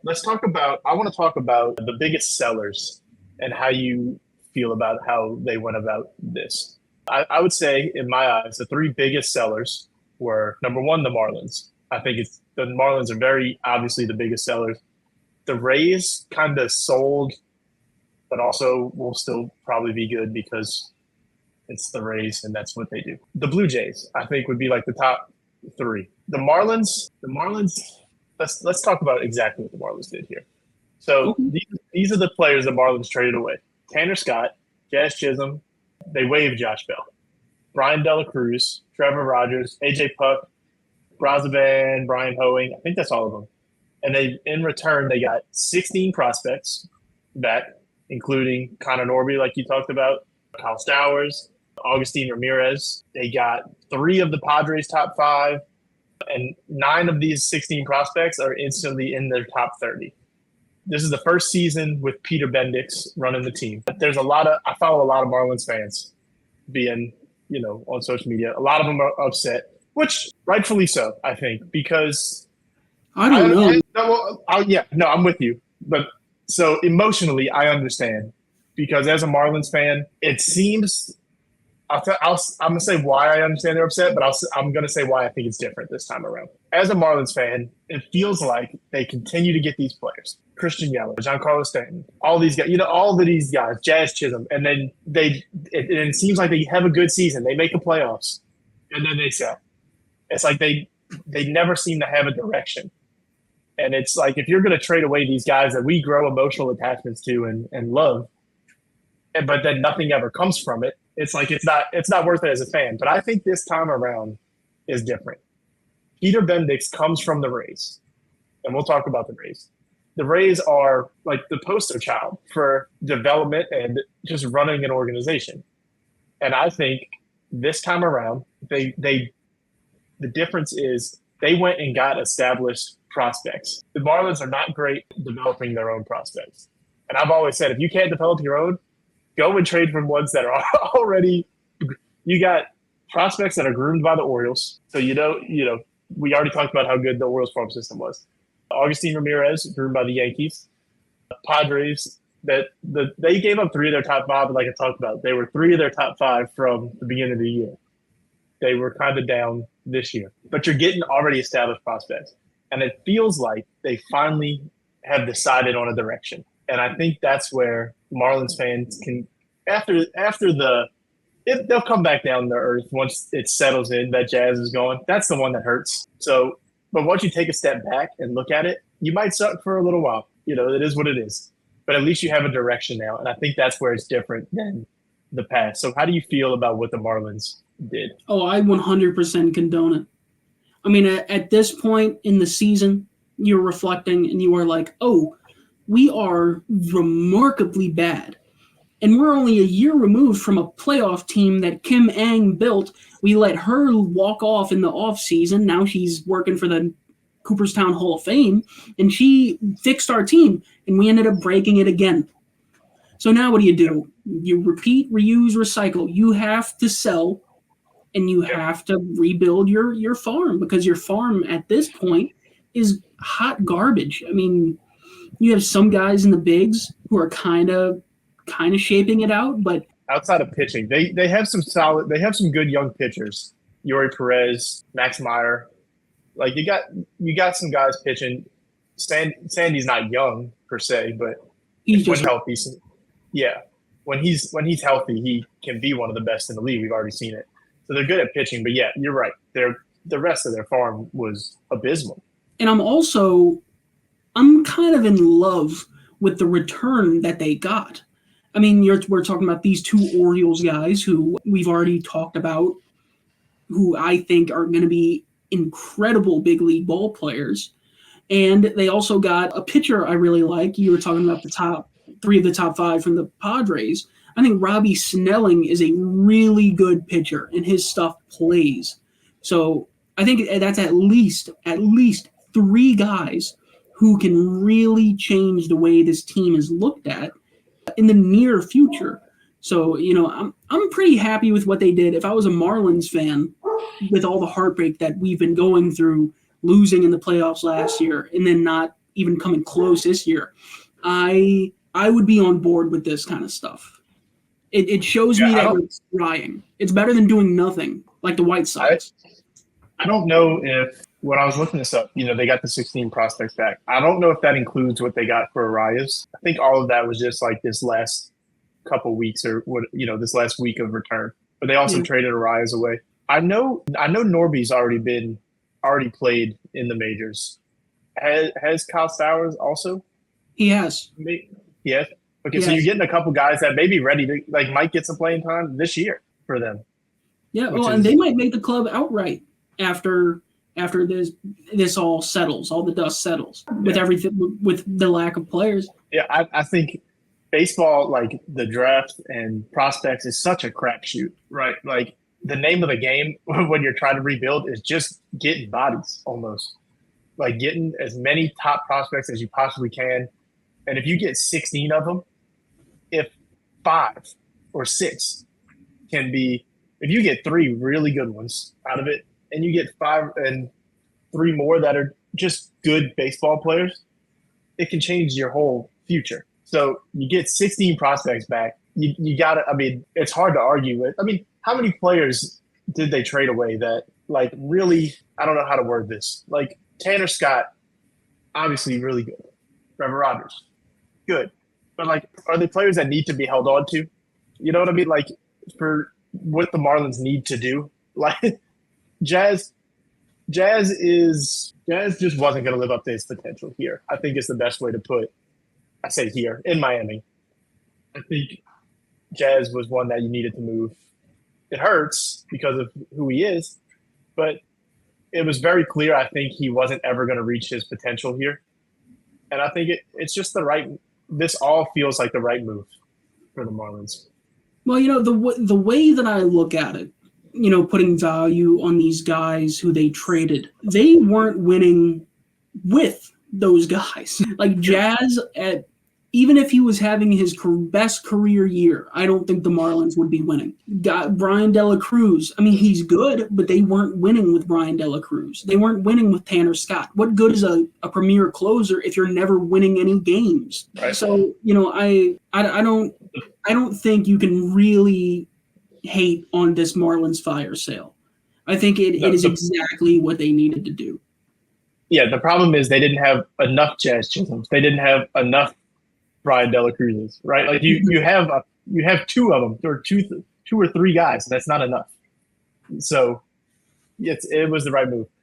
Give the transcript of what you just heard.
let's talk about. I want to talk about the biggest sellers and how you feel about how they went about this. I would say, in my eyes, the three biggest sellers were number one, the Marlins. I think it's the Marlins are very obviously the biggest sellers. The Rays kind of sold, but also will still probably be good because it's the Rays and that's what they do. The Blue Jays, I think, would be like the top three. The Marlins. Let's talk about exactly what the Marlins did here. So these are the players the Marlins traded away: Tanner Scott, Jazz Chisholm. They waived Josh Bell, Brian Dela Cruz, Trevor Rogers, AJ Puck, Brazavan, Brian Hoeing. I think that's all of them. And in return, they got 16 prospects back, including Connor Norby, like you talked about, Kyle Stowers, Augustine Ramirez. They got 3 of the Padres' top 5, and 9 of these 16 prospects are instantly in their top 30. This is the first season with Peter Bendix running the team. I follow a lot of Marlins fans being, on social media. A lot of them are upset, which rightfully so, I think, because I don't know. I'm with you. But so emotionally, I understand because as a Marlins fan, it seems I'm going to say why I understand they're upset, but I'm going to say why I think it's different this time around. As a Marlins fan, it feels like they continue to get these players. Christian Yelich, Giancarlo Stanton, all these guys, all of these guys, Jazz Chisholm, and then it seems like they have a good season. They make the playoffs, and then they sell. It's like they never seem to have a direction. And it's like if you're going to trade away these guys that we grow emotional attachments to and love, but then nothing ever comes from it, it's like it's not worth it as a fan. But I think this time around is different. Peter Bendix comes from the Rays, and we'll talk about the Rays. The Rays are like the poster child for development and just running an organization. And I think this time around, the difference is they went and got established prospects. The Marlins are not great developing their own prospects. And I've always said, if you can't develop your own, go and trade from ones that are already – you got prospects that are groomed by the Orioles. So, we already talked about how good the Orioles farm system was. Augustine Ramirez, groomed by the Yankees. Padres, they gave up 3 of their top 5, but like I talked about, they were 3 of their top 5 from the beginning of the year. They were kind of down this year. But you're getting already established prospects. And it feels like they finally have decided on a direction. And I think that's where Marlins fans can, they'll come back down to earth once it settles in that Jazz is gone. That's the one that hurts. So, but once you take a step back and look at it, you might suck for a little while. It is what it is. But at least you have a direction now. And I think that's where it's different than the past. So how do you feel about what the Marlins did? Oh, I 100% condone it. I mean, at this point in the season, you're reflecting and you are like, oh, we are remarkably bad. And we're only a year removed from a playoff team that Kim Ang built. We let her walk off in the offseason. Now she's working for the Cooperstown Hall of Fame. And she fixed our team. And we ended up breaking it again. So now what do? You repeat, reuse, recycle. You have to sell. And you have to rebuild your farm because your farm at this point is hot garbage. I mean, you have some guys in the bigs who are kind of shaping it out, but outside of pitching, they have some good young pitchers. Yori Perez, Max Meyer. Like you got some guys pitching. Sandy's not young per se, but he's when healthy. Yeah. When he's healthy, he can be one of the best in the league. We've already seen it. So they're good at pitching, but yeah, you're right. The rest of their farm was abysmal. And I'm kind of in love with the return that they got. I mean, we're talking about these 2 Orioles guys who we've already talked about, who I think are going to be incredible big league ball players. And they also got a pitcher I really like. You were talking about the top 3 of the top 5 from the Padres. I think Robbie Snelling is a really good pitcher, and his stuff plays. So I think that's at least 3 guys who can really change the way this team is looked at in the near future. So, I'm pretty happy with what they did. If I was a Marlins fan, with all the heartbreak that we've been going through, losing in the playoffs last year, and then not even coming close this year, I would be on board with this kind of stuff. It shows me that you're trying. It's better than doing nothing, like the White Sox. I don't know if, when I was looking this up, they got the 16 prospects back. I don't know if that includes what they got for Arias. I think all of that was just like this last couple weeks or this last week of return. But they also traded Arias away. I know Norby's already played in the majors. Has Kyle Stowers also? He has. Yes. Okay, so you're getting a couple guys that may be ready to might get some playing time this year for them. Yeah, and they might make the club outright after this all settles, all the dust settles with everything, with the lack of players. Yeah, I think baseball, like the draft and prospects, is such a crapshoot, right? Like the name of the game when you're trying to rebuild is just getting bodies, almost like getting as many top prospects as you possibly can. And if you get 16 of them, if 5 or 6 can be, if you get 3 really good ones out of it, and you get 5 and 3 more that are just good baseball players, it can change your whole future. So you get 16 prospects back. You got to, it's hard to argue with. How many players did they trade away that, really, I don't know how to word this. Like Tanner Scott, obviously really good. Trevor Rogers, good. But, are they players that need to be held on to? You know what I mean? For what the Marlins need to do. Jazz just wasn't going to live up to his potential here. I think it's the best way to put. I say here in Miami. I think Jazz was one that you needed to move. It hurts because of who he is, but it was very clear. I think he wasn't ever going to reach his potential here, and I think it's just the right. This all feels like the right move for the Marlins. Well, the way that I look at it, putting value on these guys who they traded, they weren't winning with those guys. Like Jazz, even if he was having his best career year, I don't think the Marlins would be winning. Got Brian De La Cruz. He's good, but they weren't winning with Brian De La Cruz. They weren't winning with Tanner Scott. What good is a premier closer if you're never winning any games? Right. So, I don't think you can really hate on this Marlins fire sale. I think it is exactly what they needed to do. Yeah, the problem is they didn't have enough Jazz Chisholms. They didn't have enough Brian De La Cruz's, right? You have 2 of them, or two or 3 guys, and that's not enough. So it was the right move.